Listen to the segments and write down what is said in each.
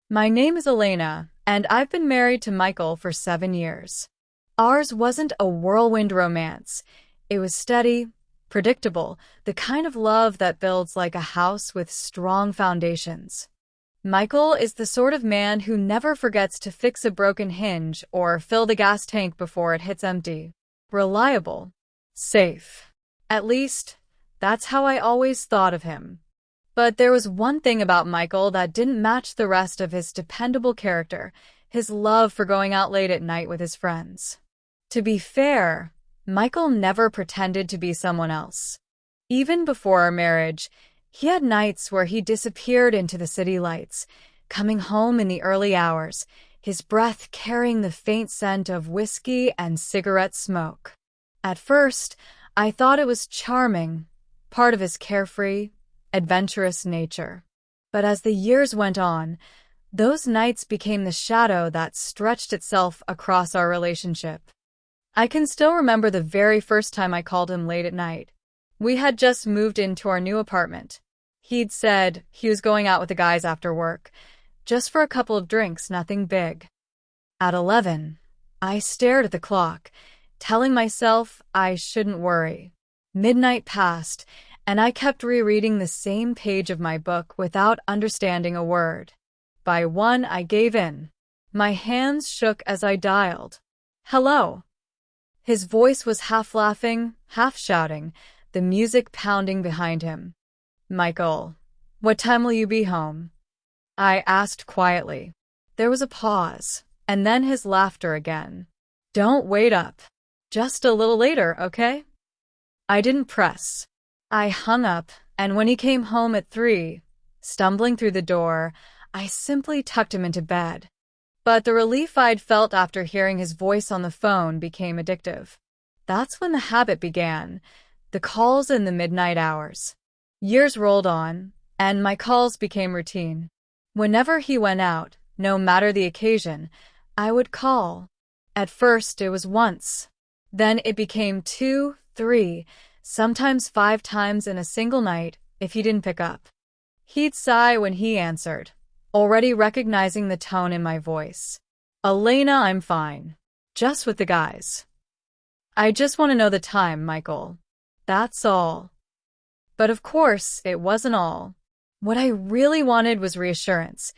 My name is Elena, and I've been married to Michael for 7 years. Ours wasn't a whirlwind romance. It was steady, predictable, the kind of love that builds like a house with strong foundations. Michael is the sort of man who never forgets to fix a broken hinge or fill the gas tank before it hits empty. Reliable. Safe. At least, that's how I always thought of him. But there was one thing about Michael that didn't match the rest of his dependable character, his love for going out late at night with his friends. To be fair, Michael never pretended to be someone else. Even before our marriage, he had nights where he disappeared into the city lights, coming home in the early hours, his breath carrying the faint scent of whiskey and cigarette smoke. At first, I thought it was charming, part of his carefree, adventurous nature. But as the years went on, those nights became the shadow that stretched itself across our relationship. I can still remember the very first time I called him late at night. We had just moved into our new apartment. He'd said he was going out with the guys after work, just for a couple of drinks, nothing big. At 11, I stared at the clock, telling myself I shouldn't worry. Midnight passed, and I kept rereading the same page of my book without understanding a word. By 1, I gave in. My hands shook as I dialed. Hello. His voice was half laughing, half shouting, the music pounding behind him. Michael, what time will you be home? I asked quietly. There was a pause, and then his laughter again. Don't wait up. Just a little later, okay? I didn't press. I hung up, and when he came home at 3, stumbling through the door, I simply tucked him into bed. But the relief I'd felt after hearing his voice on the phone became addictive. That's when the habit began, the calls in the midnight hours. Years rolled on, and my calls became routine. Whenever he went out, no matter the occasion, I would call. At first it was once. Then it became 2, 3, sometimes 5 times in a single night if he didn't pick up. He'd sigh when he answered, already recognizing the tone in my voice. Elena, I'm fine. Just with the guys. I just want to know the time, Michael. That's all. But of course, it wasn't all. What I really wanted was reassurance,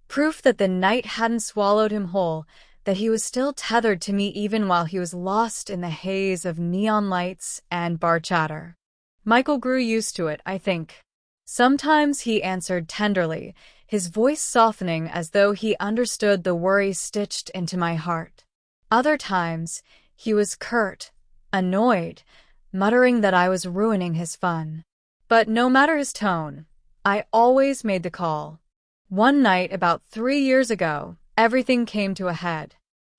proof that the night hadn't swallowed him whole, that he was still tethered to me even while he was lost in the haze of neon lights and bar chatter. Michael grew used to it, I think. Sometimes he answered tenderly, his voice softening as though he understood the worry stitched into my heart. Other times, he was curt, annoyed, muttering that I was ruining his fun. But no matter his tone, I always made the call. One night about 3 years ago, everything came to a head.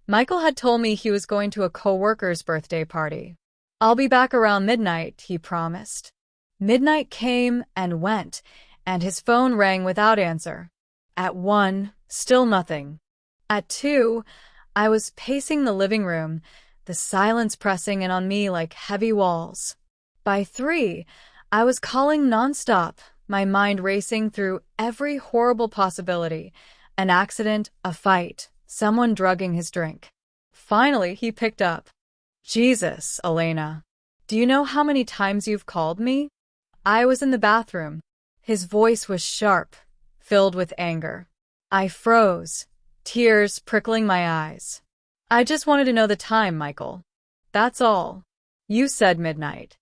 Michael had told me he was going to a coworker's birthday party. I'll be back around midnight, he promised. Midnight came and went, and his phone rang without answer. At 1, still nothing. At 2, I was pacing the living room, the silence pressing in on me like heavy walls. By 3, I was calling nonstop, my mind racing through every horrible possibility. An accident, a fight, someone drugging his drink. Finally, he picked up. Jesus, Elena. Do you know how many times you've called me? I was in the bathroom. His voice was sharp, filled with anger. I froze, tears prickling my eyes. I just wanted to know the time, Michael. That's all. You said midnight.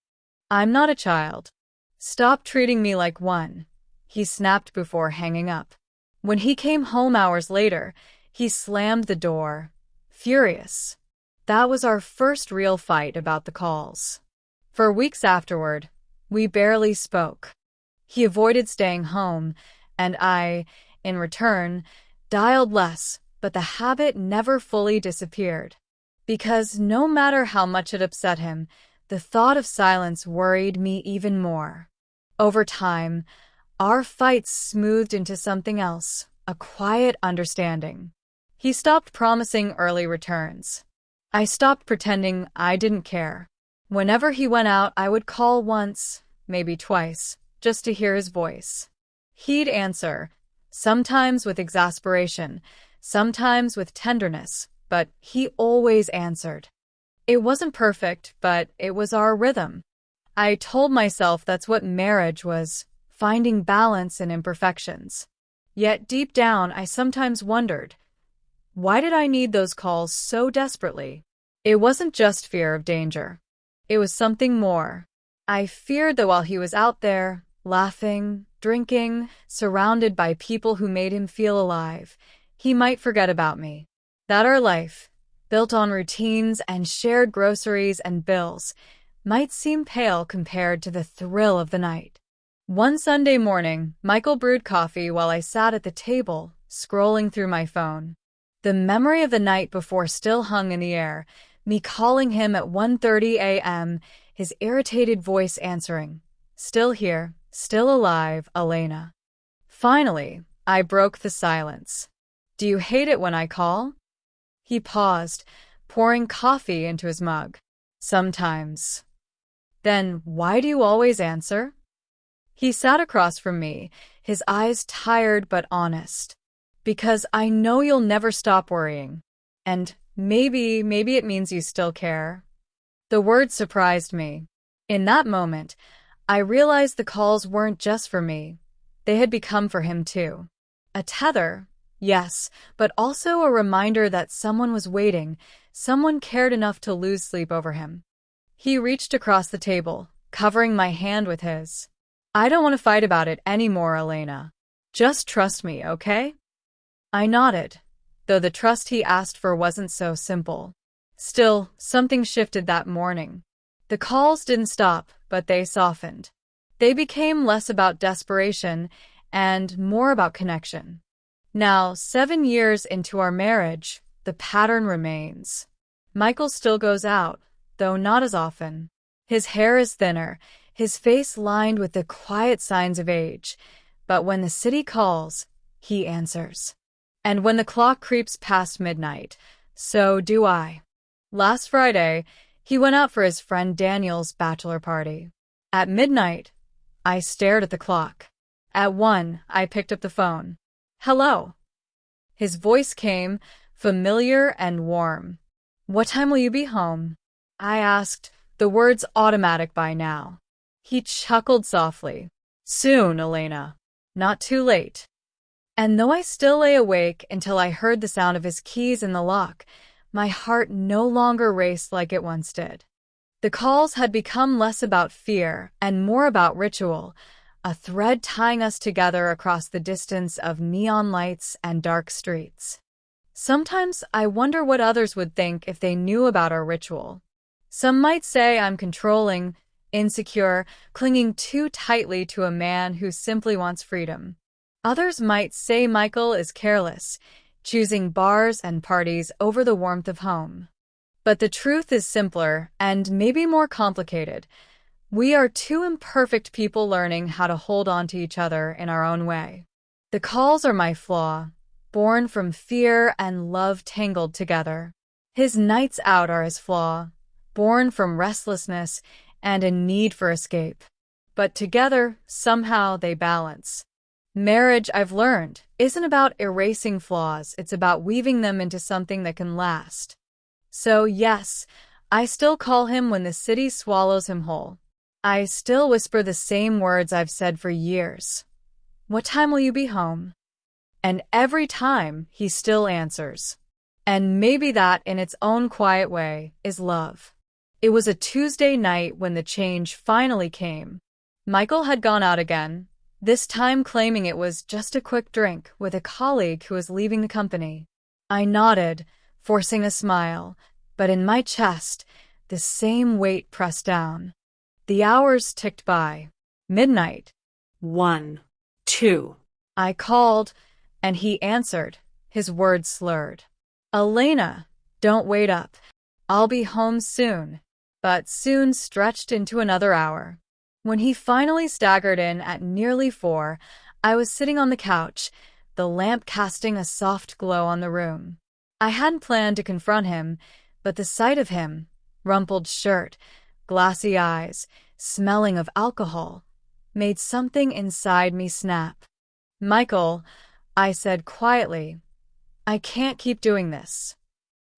I'm not a child. Stop treating me like one, he snapped before hanging up. When he came home hours later, he slammed the door, furious. That was our first real fight about the calls. For weeks afterward, we barely spoke. He avoided staying home, and I, in return, dialed less, but the habit never fully disappeared. Because no matter how much it upset him, the thought of silence worried me even more. Over time, our fights smoothed into something else, a quiet understanding. He stopped promising early returns. I stopped pretending I didn't care. Whenever he went out, I would call once, maybe twice, just to hear his voice. He'd answer, sometimes with exasperation, sometimes with tenderness, but he always answered. It wasn't perfect, but it was our rhythm. I told myself that's what marriage was, finding balance in imperfections. Yet deep down, I sometimes wondered, why did I need those calls so desperately? It wasn't just fear of danger. It was something more. I feared that while he was out there, laughing, drinking, surrounded by people who made him feel alive, he might forget about me. That our life, built on routines and shared groceries and bills, might seem pale compared to the thrill of the night. One Sunday morning, Michael brewed coffee while I sat at the table, scrolling through my phone. The memory of the night before still hung in the air, me calling him at 1:30 a.m., his irritated voice answering, "Still here, still alive, Elena." Finally, I broke the silence. "Do you hate it when I call?" He paused, pouring coffee into his mug. "Sometimes." "Then why do you always answer?" He sat across from me, his eyes tired but honest. "Because I know you'll never stop worrying. And maybe it means you still care." The word surprised me. In that moment, I realized the calls weren't just for me. They had become for him too. A tether, yes, but also a reminder that someone was waiting, someone cared enough to lose sleep over him. He reached across the table, covering my hand with his. "I don't want to fight about it anymore, Elena. Just trust me, okay?" I nodded, though the trust he asked for wasn't so simple. Still, something shifted that morning. The calls didn't stop, but they softened. They became less about desperation and more about connection. Now, 7 years into our marriage, the pattern remains. Michael still goes out, though not as often. His hair is thinner, his face lined with the quiet signs of age. But when the city calls, he answers. And when the clock creeps past midnight, so do I. Last Friday, he went out for his friend Daniel's bachelor party. At midnight, I stared at the clock. At 1, I picked up the phone. "Hello." His voice came, familiar and warm. "What time will you be home?" I asked, the words automatic by now. He chuckled softly. "Soon, Elena. Not too late." And though I still lay awake until I heard the sound of his keys in the lock, my heart no longer raced like it once did. The calls had become less about fear and more about ritual, a thread tying us together across the distance of neon lights and dark streets. Sometimes I wonder what others would think if they knew about our ritual. Some might say I'm controlling, insecure, clinging too tightly to a man who simply wants freedom. Others might say Michael is careless, choosing bars and parties over the warmth of home. But the truth is simpler and maybe more complicated. We are two imperfect people learning how to hold on to each other in our own way. The calls are my flaw, born from fear and love tangled together. His nights out are his flaw, born from restlessness and a need for escape. But together, somehow they balance. Marriage, I've learned, isn't about erasing flaws, it's about weaving them into something that can last. So yes, I still call him when the city swallows him whole. I still whisper the same words I've said for years. "What time will you be home?" And every time, he still answers. And maybe that, in its own quiet way, is love. It was a Tuesday night when the change finally came. Michael had gone out again, this time claiming it was just a quick drink with a colleague who was leaving the company. I nodded, forcing a smile, but in my chest, the same weight pressed down. The hours ticked by. Midnight. 1, 2. I called, and he answered, his words slurred. "Elena, don't wait up. I'll be home soon." But soon stretched into another hour. When he finally staggered in at nearly 4, I was sitting on the couch, the lamp casting a soft glow on the room. I hadn't planned to confront him, but the sight of him, rumpled shirt, glassy eyes, smelling of alcohol, made something inside me snap. "Michael, I said quietly. I can't keep doing this.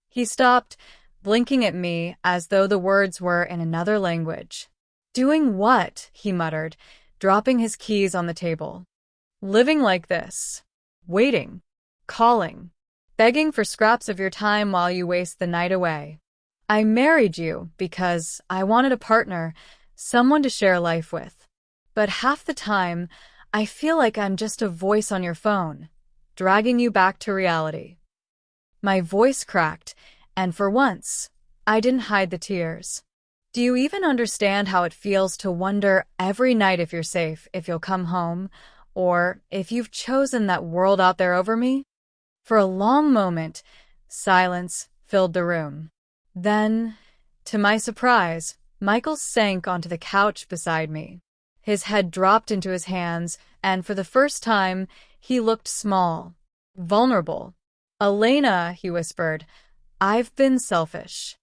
He stopped, blinking at me as though the words were in another language. Doing what? He muttered, dropping his keys on the table. Living like this. Waiting. Calling. Begging for scraps of your time while you waste the night away. I married you because I wanted a partner, someone to share life with. But half the time, I feel like I'm just a voice on your phone, dragging you back to reality. My voice cracked, and for once, I didn't hide the tears. Do you even understand how it feels to wonder every night if you're safe, if you'll come home, or if you've chosen that world out there over me? For a long moment, silence filled the room. Then, to my surprise, Michael sank onto the couch beside me. His head dropped into his hands, and for the first time, he looked small, vulnerable. Elena, he whispered, I've been selfish.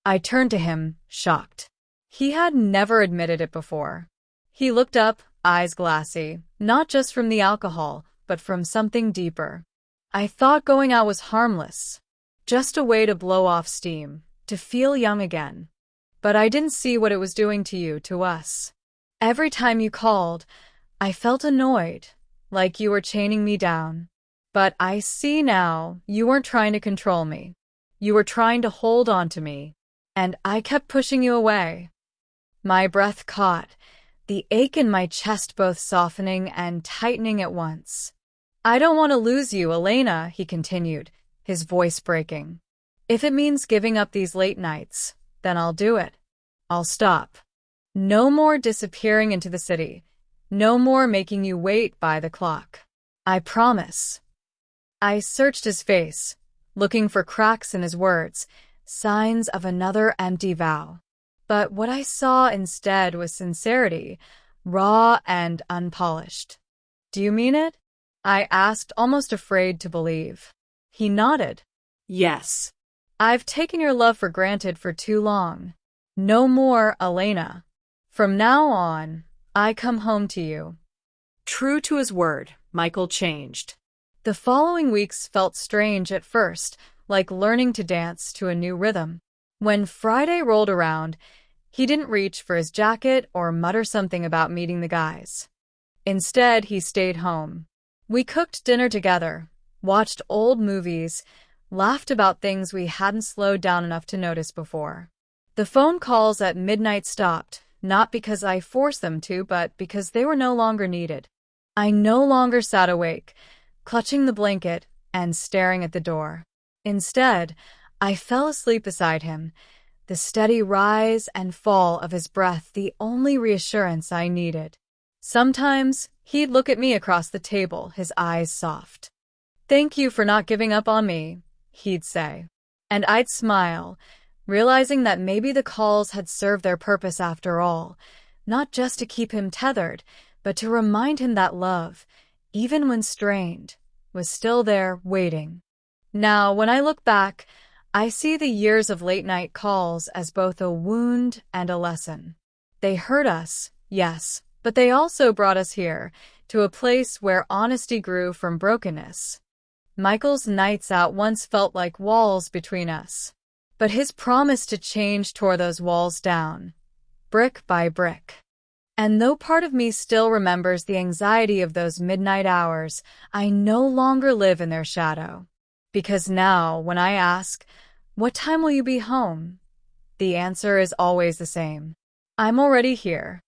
I turned to him, shocked. He had never admitted it before. He looked up, eyes glassy, not just from the alcohol, but from something deeper. I thought going out was harmless, just a way to blow off steam, to feel young again. But I didn't see what it was doing to you, to us. Every time you called, I felt annoyed, like you were chaining me down. But I see now, you weren't trying to control me. You were trying to hold on to me, and I kept pushing you away. My breath caught, the ache in my chest both softening and tightening at once. I don't want to lose you, Elena, he continued, his voice breaking. If it means giving up these late nights, then I'll do it. I'll stop. No more disappearing into the city. No more making you wait by the clock. I promise. I searched his face, looking for cracks in his words, signs of another empty vow. But what I saw instead was sincerity, raw and unpolished. Do you mean it? I asked, almost afraid to believe. He nodded. Yes. I've taken your love for granted for too long. No more, Elena. From now on, I come home to you. True to his word, Michael changed. The following weeks felt strange at first, like learning to dance to a new rhythm. When Friday rolled around, he didn't reach for his jacket or mutter something about meeting the guys. Instead, he stayed home. We cooked dinner together, watched old movies, laughed about things we hadn't slowed down enough to notice before. The phone calls at midnight stopped, not because I forced them to, but because they were no longer needed. I no longer sat awake, clutching the blanket and staring at the door. Instead, I fell asleep beside him, the steady rise and fall of his breath the only reassurance I needed. Sometimes, he'd look at me across the table, his eyes soft. Thank you for not giving up on me, he'd say. And I'd smile, realizing that maybe the calls had served their purpose after all, not just to keep him tethered, but to remind him that love, even when strained, was still there waiting. Now, when I look back, I see the years of late-night calls as both a wound and a lesson. They hurt us, yes, but they also brought us here, to a place where honesty grew from brokenness. Michael's nights out once felt like walls between us, but his promise to change tore those walls down, brick by brick. And though part of me still remembers the anxiety of those midnight hours, I no longer live in their shadow. Because now, when I ask, "What time will you be home?" the answer is always the same. I'm already here.